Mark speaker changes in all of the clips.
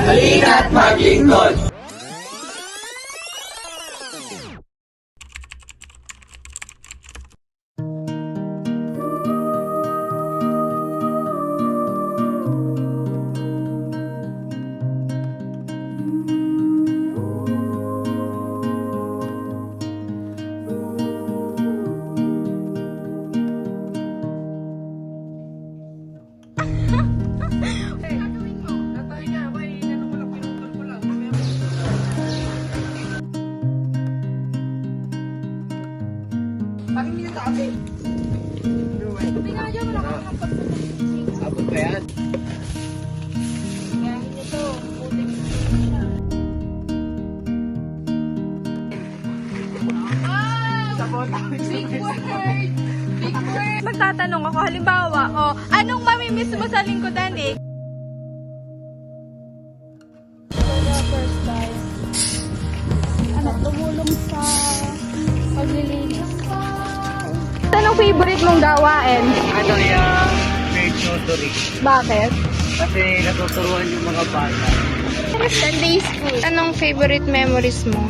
Speaker 1: Halina't maglingkod!
Speaker 2: Bakit hindi na tabi? Pinadya mo na kakapag-sing.
Speaker 1: Abot ba yan?
Speaker 2: Kaya hindi ito. Puting big word! Big word! Magtatanong ako, halimbawa, anong mamimiss mo sa lingkudan eh? First time. Tumulong sa paglilinis. Anong favorite mong gawain?
Speaker 1: Ano yung third tutoring?
Speaker 2: Bakit?
Speaker 1: Kasi natuturuan yung mga bata.
Speaker 2: Sunday school. Anong favorite memories mo?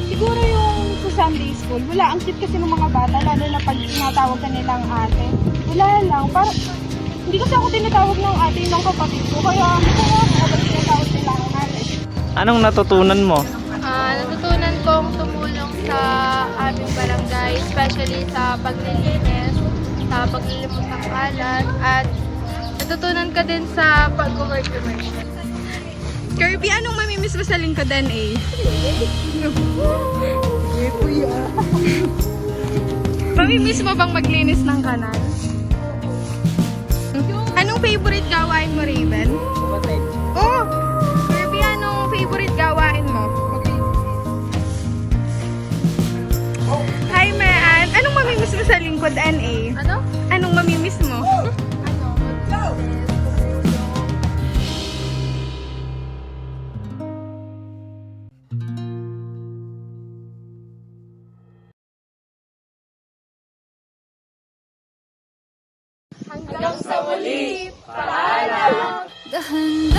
Speaker 2: Siguro yung sa Sunday school. Wala, ang cute kasi ng mga bata, lalo na pag tinatawag ka nilang ate. Wala lang, parang hindi kasi ako tinatawag ng ate ng kapatid ko, kaya ako kapag tinatawag nila ang ate.
Speaker 1: Anong natutunan mo?
Speaker 2: Natutunan kong tumulong sa aming barangay, especially sa paglilinis, sa paglilimot ng kalat, at natutunan ka din sa pag-work commercial. Kirby, anong mamimiss mo sa lingkudan eh? Mamimiss mo bang maglinis ng kanal? Anong favorite gawain mo, Raven? Oh! Kirby, anong favorite gawain mo? Hi, Maan. Anong mamimiss mo sa lingkudan eh? Ano? Anong mamimiss mo? Hanggang sa muli! Paalam!
Speaker 3: Dahan